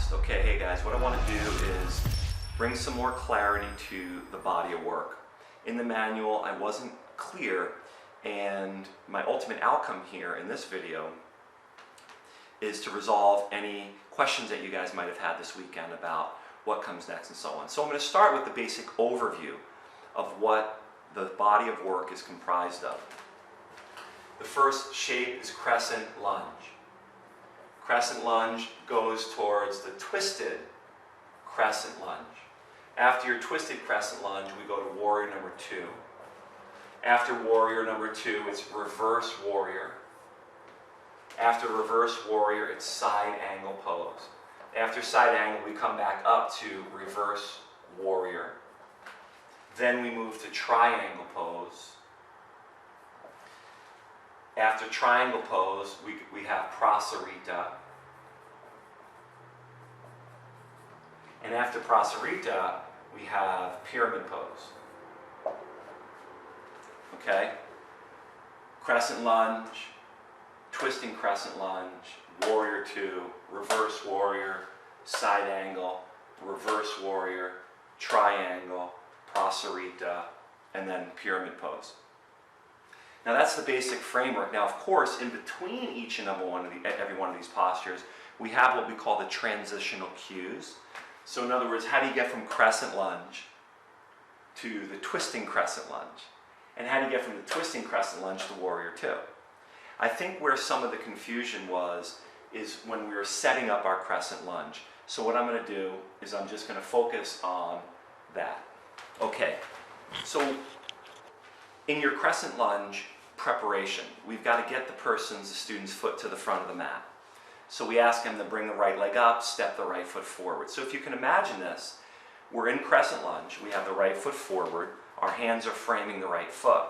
next. Okay, hey guys, what I want to do is bring some more clarity to the body of work. In the manual, I wasn't clear, and my ultimate outcome here in this video is to resolve any questions that you guys might have had this weekend about what comes next and so on. So I'm going to start with the basic overview of what the body of work is comprised of. The first shape is crescent lunge. Crescent lunge goes towards the twisted crescent lunge. After your twisted crescent lunge, we go to warrior number 2. After warrior number 2, it's reverse warrior. After reverse warrior, it's side angle pose. After side angle, we come back up to reverse warrior. Then we move to triangle pose. After triangle pose, we have prasarita. And after prasarita, we have pyramid pose. Okay? Crescent lunge, twisting crescent lunge, warrior 2, reverse warrior, side angle, reverse warrior, triangle, prasarita, and then pyramid pose. Now that's the basic framework. Now of course, in between each and every one of these postures, we have what we call the transitional cues. So in other words, how do you get from crescent lunge to the twisting crescent lunge? And how do you get from the twisting crescent lunge to warrior 2? I think where some of the confusion is when we were setting up our crescent lunge. So what I'm going to do is I'm just going to focus on that. Okay, so in your crescent lunge preparation, we've got to get the student's foot to the front of the mat. So we ask them to bring the right leg up, step the right foot forward. So if you can imagine this, we're in crescent lunge, we have the right foot forward, our hands are framing the right foot.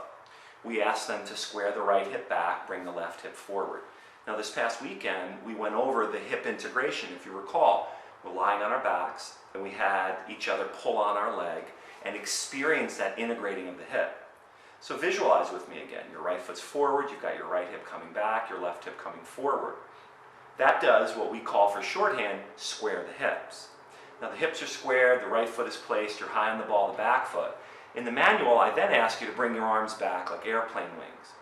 We ask them to square the right hip back, bring the left hip forward. Now this past weekend, we went over the hip integration. If you recall, we're lying on our backs, and we had each other pull on our leg and experience that integrating of the hip. So visualize with me again. Your right foot's forward, you've got your right hip coming back, your left hip coming forward. That does what we call for shorthand, square the hips. Now the hips are squared, the right foot is placed, you're high on the ball, the back foot. In the manual, I then ask you to bring your arms back like airplane wings.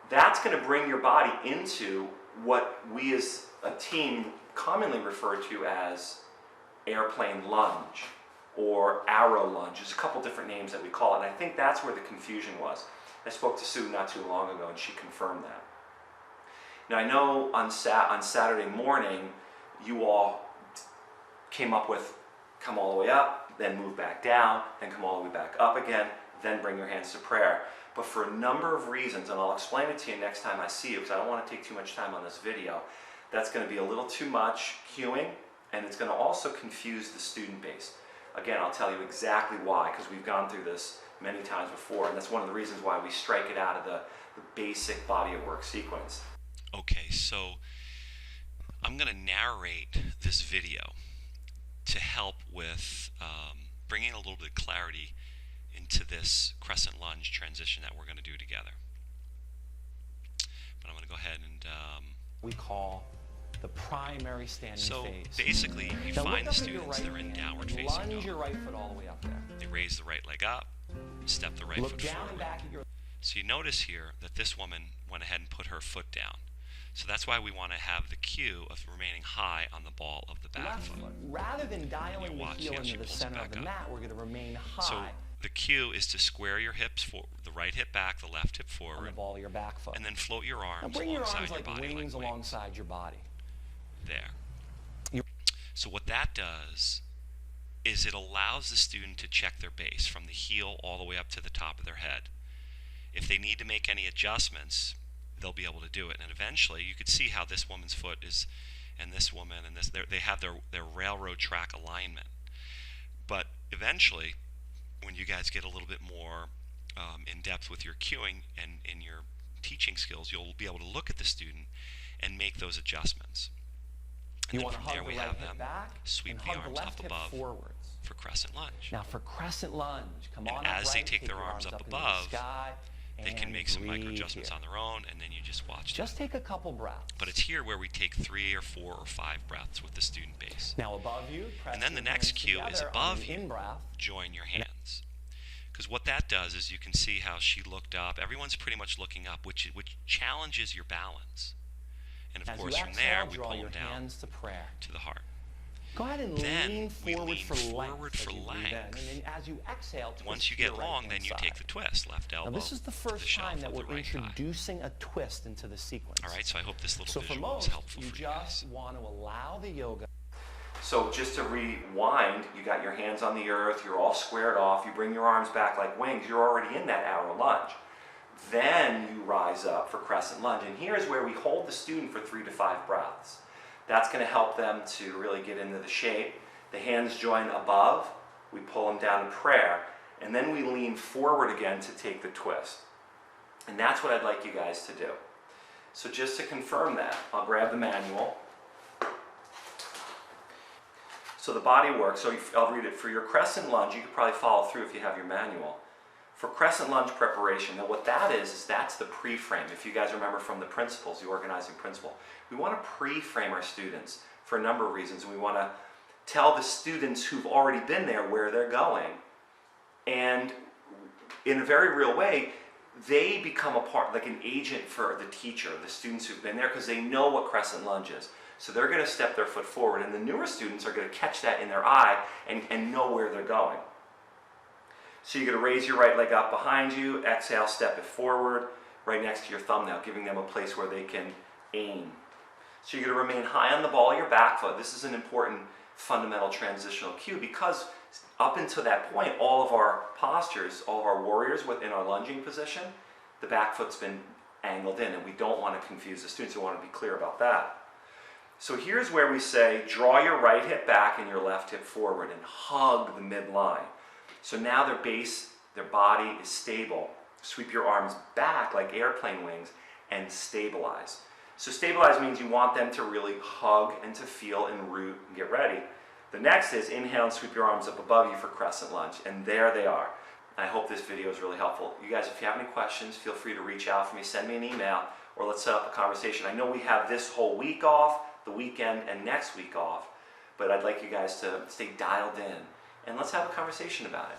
That's going to bring your body into what we as a team commonly refer to as airplane lunge or arrow lunge. There's a couple different names that we call it, and I think that's where the confusion was. I spoke to Sue not too long ago, and she confirmed that. Now I know on Saturday morning, you all came up with come all the way up, then move back down, then come all the way back up again, then bring your hands to prayer. But for a number of reasons, and I'll explain it to you next time I see you, because I don't want to take too much time on this video, that's going to be a little too much cueing, and it's going to also confuse the student base. Again, I'll tell you exactly why, because we've gone through this many times before, and that's one of the reasons why we strike it out of the basic body of work sequence. Okay, so I'm going to narrate this video to help with bringing a little bit of clarity into this crescent lunge transition that we're going to do together. But I'm going to go ahead and we call the primary standing phase. So basically, you find the students, they're in downward facing dog. Lunge your right foot all the way up there. They raise the right leg up, step the right foot forward. So you notice here that this woman went ahead and put her foot down. So that's why we want to have the cue of remaining high on the ball of the back foot. Rather than dialing the heel into the center of the mat, we're going to remain high. So the cue is to square your hips, the right hip back, the left hip forward, on the ball of your back foot. And then float your arms now bring alongside your arms your body, wings alongside your body. There. So what that does is it allows the student to check their base from the heel all the way up to the top of their head. If they need to make any adjustments, they'll be able to do it. And eventually, you could see how this woman's foot is, and this woman, and this, they have their railroad track alignment. But eventually, when you guys get a little bit more in depth with your cueing and in your teaching skills, you'll be able to look at the student and make those adjustments. And then from there we have them sweep the arms up above for crescent lunge. Now for crescent lunge, come on and as they take their arms up above, They can make some micro adjustments on their own, and then you just watch them. Just take a couple breaths. But it's here where we take 3 or 4 or 5 breaths with the student base. Now above you, press And then the your next hands cue is together above on the you. in-breath. Join your hands. Because what that does is you can see how she looked up. Everyone's pretty much looking up, which challenges your balance. And of As course, you from exhale, there, we draw pull your them down hands to prayer. to the heart. Go ahead and Then lean we forward lean for forward length. for as you breathe in. length. And then as you exhale, twist Once you to your get long, then right-hand you take side. the twist, left elbow Now this is the to first shelf time that of the we're right thigh. introducing a twist into the sequence. All right, so I hope this little So for visual is most, helpful you for you guys. just want to allow the yoga. So just to rewind, you got your hands on the earth, you're all squared off, you bring your arms back like wings, you're already in that arrow lunge. Then you rise up for crescent lunge, and here's where we hold the student for 3 to 5 breaths. That's going to help them to really get into the shape. The hands join above, we pull them down to prayer, and then we lean forward again to take the twist. And that's what I'd like you guys to do. So just to confirm that, I'll grab the manual. So the body work, so I'll read it. For your crescent lunge, you could probably follow through if you have your manual. For crescent lunge preparation, now what that is that's the pre-frame. If you guys remember from the principles, the organizing principle, we want to pre-frame our students for a number of reasons. We want to tell the students who've already been there where they're going, and in a very real way, they become a part, like an agent for the teacher, the students who've been there, because they know what crescent lunge is. So they're going to step their foot forward, and the newer students are going to catch that in their eye and know where they're going. So you're going to raise your right leg up behind you, exhale, step it forward, right next to your thumbnail, giving them a place where they can aim. So you're going to remain high on the ball of your back foot. This is an important fundamental transitional cue, because up until that point, all of our postures, all of our warriors within our lunging position, the back foot's been angled in, and we don't want to confuse the students. We want to be clear about that. So here's where we say, draw your right hip back and your left hip forward and hug the midline. So now their base, their body is stable. Sweep your arms back like airplane wings and stabilize. So stabilize means you want them to really hug and to feel and root and get ready. The next is inhale and sweep your arms up above you for crescent lunge. And there they are. I hope this video is really helpful. You guys, if you have any questions, feel free to reach out for me, send me an email, or let's set up a conversation. I know we have this whole week off, the weekend, and next week off, but I'd like you guys to stay dialed in, and let's have a conversation about it.